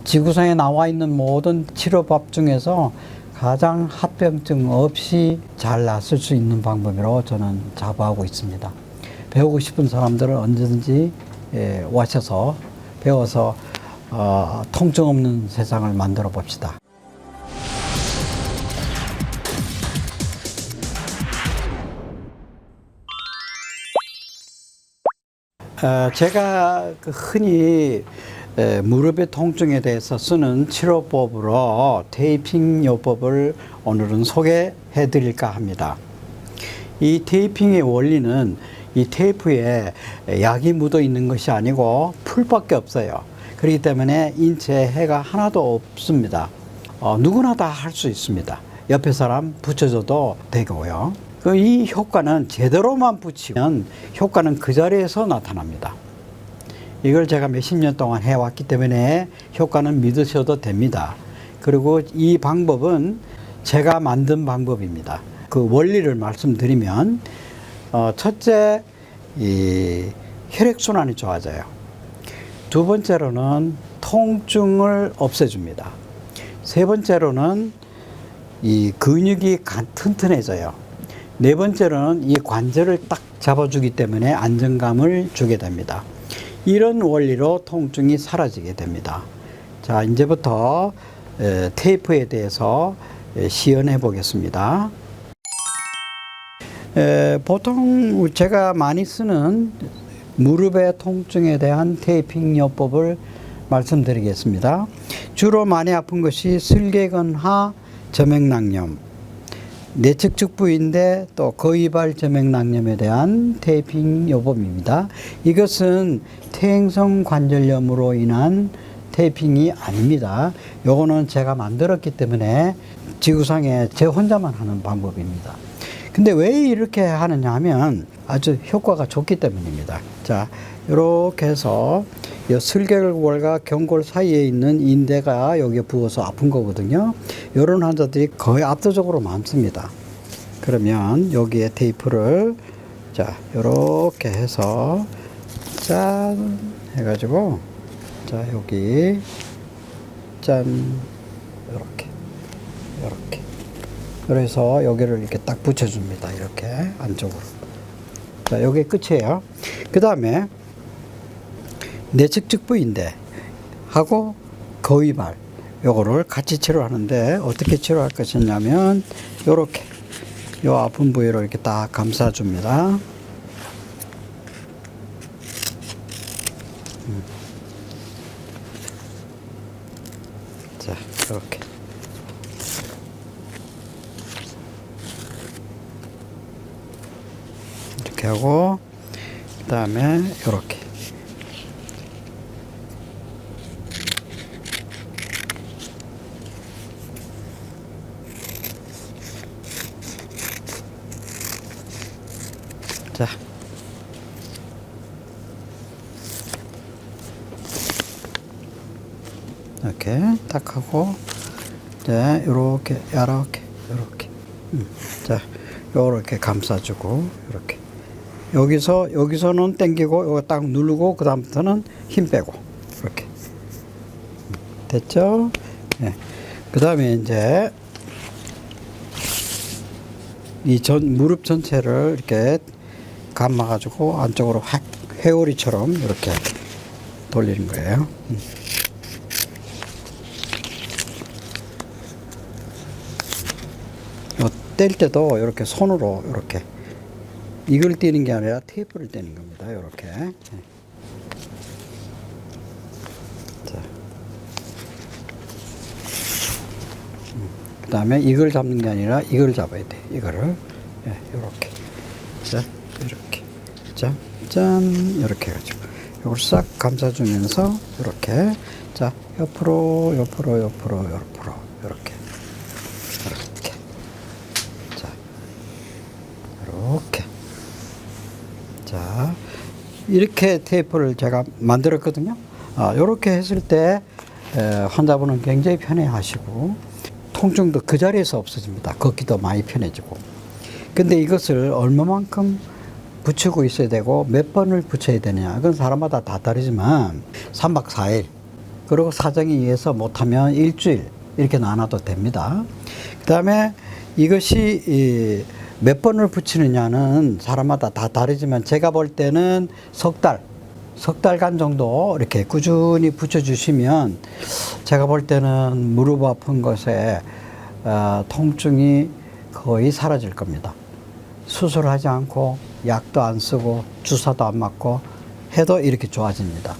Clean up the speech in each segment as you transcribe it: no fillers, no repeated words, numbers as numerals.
지구상에 나와 있는 모든 치료법 중에서 가장 합병증 없이 잘 낫을 수 있는 방법이라고 저는 자부하고 있습니다. 배우고 싶은 사람들은 언제든지 오셔서 배워서 통증 없는 세상을 만들어 봅시다. 제가 흔히 무릎의 통증에 대해서 쓰는 치료법으로 테이핑 요법을 오늘은 소개해 드릴까 합니다. 이 테이핑의 원리는 이 테이프에 약이 묻어 있는 것이 아니고 풀밖에 없어요. 그렇기 때문에 인체에 해가 하나도 없습니다. 누구나 다 할 수 있습니다. 옆에 사람 붙여줘도 되고요. 이 효과는 제대로만 붙이면 효과는 그 자리에서 나타납니다. 이걸 제가 몇십 년 동안 해왔기 때문에 효과는 믿으셔도 됩니다. 그리고 이 방법은 제가 만든 방법입니다. 그 원리를 말씀드리면 첫째, 이 혈액순환이 좋아져요. 두 번째로는 통증을 없애줍니다. 세 번째로는 이 근육이 튼튼해져요. 네 번째로는 이 관절을 딱 잡아주기 때문에 안정감을 주게 됩니다. 이런 원리로 통증이 사라지게 됩니다. 자, 이제부터 테이프에 대해서 시연해 보겠습니다. 보통 제가 많이 쓰는 무릎의 통증에 대한 테이핑 요법을 말씀드리겠습니다. 주로 많이 아픈 것이 슬개건하 점액낭염, 내측측 부위인데 또 거위발 점액낭염에 대한 테이핑 요법입니다. 이것은 퇴행성 관절염으로 인한 테이핑이 아닙니다. 요거는 제가 만들었기 때문에 지구상에 제 혼자만 하는 방법입니다. 근데 왜 이렇게 하느냐 하면 아주 효과가 좋기 때문입니다. 자, 이렇게 해서 이 슬개골과 경골 사이에 있는 인대가 여기에 부어서 아픈 거거든요. 이런 환자들이 거의 압도적으로 많습니다. 그러면 여기에 테이프를 자, 이렇게 해서 짠 해가지고 자, 여기 짠 이렇게 그래서 여기를 이렇게 딱 붙여줍니다. 이렇게 안쪽으로. 자, 여기 끝이에요. 그 다음에 내측측 부위인데 하고 거위발 요거를 같이 치료하는데 어떻게 치료할 것이냐면 요렇게 요 아픈 부위를 이렇게 딱 감싸줍니다. 자, 이렇게 이렇게 하고 그 다음에 이렇게 자 이렇게 딱 하고 자 이렇게 이렇게 자 요렇게 감싸주고 이렇게 여기서는 당기고 이거 딱 누르고 그 다음부터는 힘 빼고 이렇게 됐죠? 네. 그 다음에 이제 이 무릎 전체를 이렇게 감아 가지고 안쪽으로 확 회오리처럼 이렇게 돌리는 거예요. 뗄 때도 이렇게 손으로 이렇게 이걸 떼는 게 아니라 테이프를 떼는 겁니다. 이렇게. 자. 그 다음에 이걸 잡는 게 아니라 이걸 잡아야 돼. 이거를. 이렇게. 자, 이렇게. 자, 짠. 이렇게 해가지고. 이걸 싹 감싸주면서 이렇게. 자, 옆으로. 이렇게. 이렇게. 자, 이렇게 테이프를 제가 만들었거든요. 이렇게 했을 때 환자분은 굉장히 편해 하시고 통증도 그 자리에서 없어집니다. 걷기도 많이 편해지고. 근데 이것을 얼마만큼 붙이고 있어야 되고 몇 번을 붙여야 되냐. 그건 사람마다 다 다르지만 3박 4일 그리고 사정에 의해서 못하면 일주일 이렇게 나눠도 됩니다. 그 다음에 이것이 몇 번을 붙이느냐는 사람마다 다 다르지만 제가 볼 때는 석 달간 정도 이렇게 꾸준히 붙여주시면 제가 볼 때는 무릎 아픈 것에 통증이 거의 사라질 겁니다. 수술하지 않고 약도 안 쓰고 주사도 안 맞고 해도 이렇게 좋아집니다.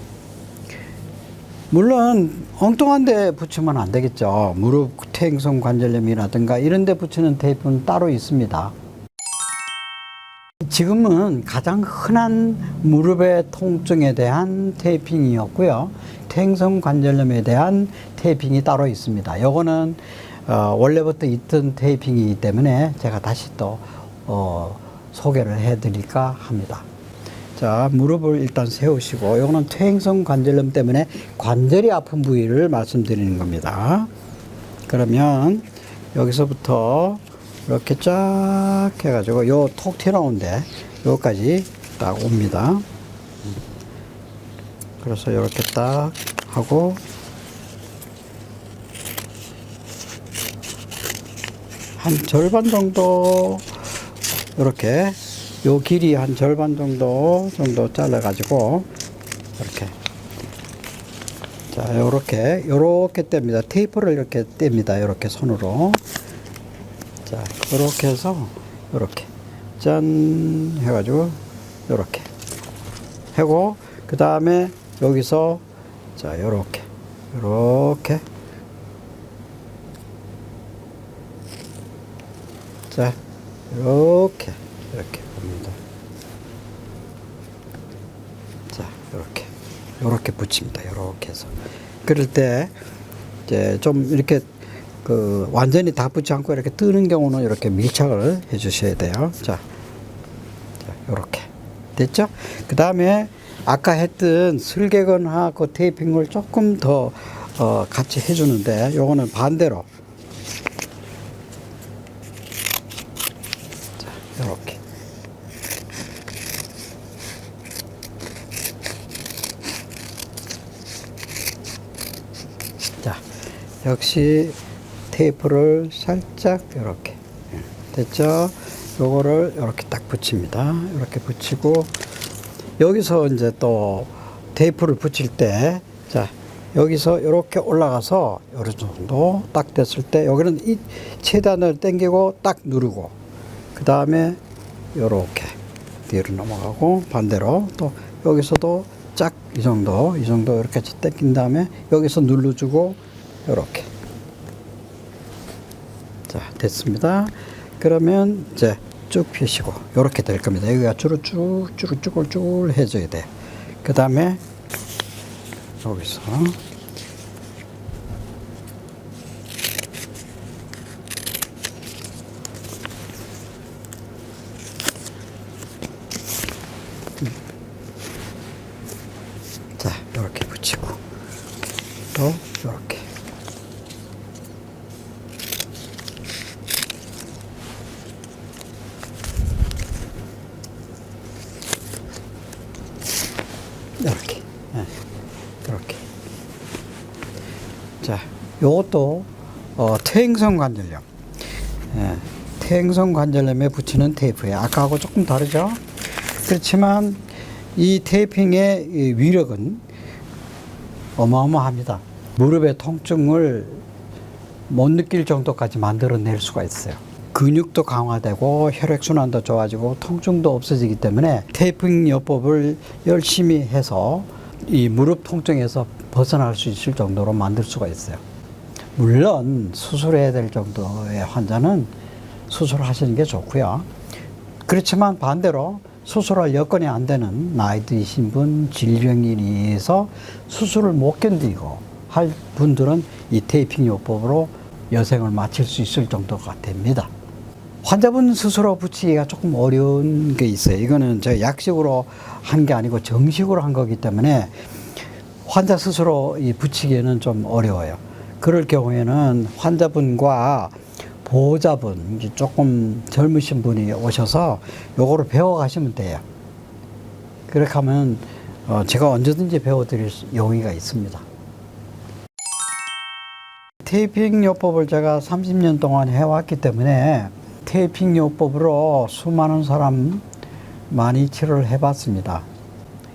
물론 엉뚱한 데 붙이면 안 되겠죠. 무릎 퇴행성 관절염이라든가 이런 데 붙이는 테이프는 따로 있습니다. 지금은 가장 흔한 무릎의 통증에 대한 테이핑이었고요. 퇴행성 관절염에 대한 테이핑이 따로 있습니다. 요거는 원래부터 있던 테이핑이기 때문에 제가 다시 또 소개를 해드릴까 합니다. 자, 무릎을 일단 세우시고, 요거는 퇴행성 관절염 때문에 관절이 아픈 부위를 말씀드리는 겁니다. 그러면 여기서부터 이렇게 쫙 해가지고 요 톡 튀어나온데 요까지 딱 옵니다. 그래서 이렇게 딱 하고 한 절반 정도 이렇게 요 길이 한 절반 정도 잘라 가지고 이렇게 자 요렇게 뗍니다. 테이프를 이렇게 뗍니다. 이렇게 손으로 자 그렇게 해서 이렇게 짠 해가지고 이렇게 하고 그 다음에 여기서 자 요렇게 자 이렇게 봅니다. 자 요렇게 붙입니다. 요렇게 해서 그럴 때 이제 좀 이렇게 완전히 다 붙지 않고 이렇게 뜨는 경우는 이렇게 밀착을 해 주셔야 돼요. 자 요렇게 됐죠? 그 다음에 아까 했던 슬개건하고 테이핑을 조금 더 같이 해 주는데 요거는 반대로 자 요렇게 자 역시 테이프를 살짝 이렇게 됐죠? 요거를 이렇게 딱 붙입니다. 이렇게 붙이고 여기서 이제 또 테이프를 붙일 때 자 여기서 이렇게 올라가서 어느 정도 딱 됐을 때 여기는 이 최단을 당기고 딱 누르고 그 다음에 요렇게 뒤로 넘어가고 반대로 또 여기서도 쫙 이 정도 이렇게 당긴 다음에 여기서 눌러주고 요렇게 자 됐습니다. 그러면 이제 쭉 펴시고 요렇게 될 겁니다. 여기가 주로 쭉 해줘야 돼. 그 다음에 여기서 자 요렇게 붙이고 또 요렇게 이렇게 자 요것도 퇴행성 관절염 퇴행성 관절염에 붙이는 테이프예요. 아까하고 조금 다르죠? 그렇지만 이 테이핑의 위력은 어마어마합니다. 무릎의 통증을 못 느낄 정도까지 만들어낼 수가 있어요. 근육도 강화되고 혈액순환도 좋아지고 통증도 없어지기 때문에 테이핑 요법을 열심히 해서 이 무릎 통증에서 벗어날 수 있을 정도로 만들 수가 있어요. 물론 수술해야 될 정도의 환자는 수술하시는 게 좋고요. 그렇지만 반대로 수술할 여건이 안 되는 나이 드신 분, 질병인이 해서 수술을 못 견디고 할 분들은 이 테이핑 요법으로 여생을 마칠 수 있을 정도가 됩니다. 환자분 스스로 붙이기가 조금 어려운 게 있어요. 이거는 제가 약식으로 한 게 아니고 정식으로 한 거기 때문에 환자 스스로 이 붙이기에는 좀 어려워요. 그럴 경우에는 환자분과 보호자분, 조금 젊으신 분이 오셔서 요거를 배워 가시면 돼요. 그렇게 하면 제가 언제든지 배워드릴 용의가 있습니다. 테이핑 요법을 제가 30년 동안 해왔기 때문에 테이핑 요법으로 수많은 사람 많이 치료를 해봤습니다.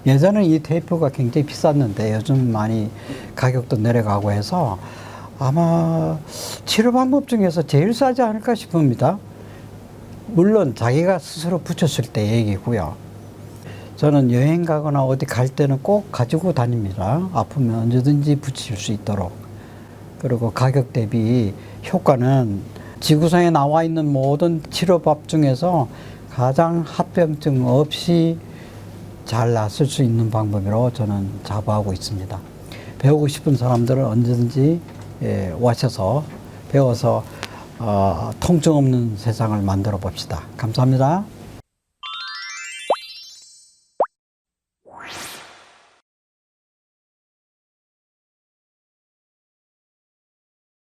예전에 이 테이프가 굉장히 비쌌는데 요즘 많이 가격도 내려가고 해서 아마 치료 방법 중에서 제일 싸지 않을까 싶습니다. 물론 자기가 스스로 붙였을 때 얘기고요. 저는 여행 가거나 어디 갈 때는 꼭 가지고 다닙니다. 아프면 언제든지 붙일 수 있도록. 그리고 가격 대비 효과는 지구상에 나와 있는 모든 치료법 중에서 가장 합병증 없이 잘 낫을 수 있는 방법으로 저는 자부하고 있습니다. 배우고 싶은 사람들은 언제든지 오셔서 배워서 통증 없는 세상을 만들어 봅시다. 감사합니다.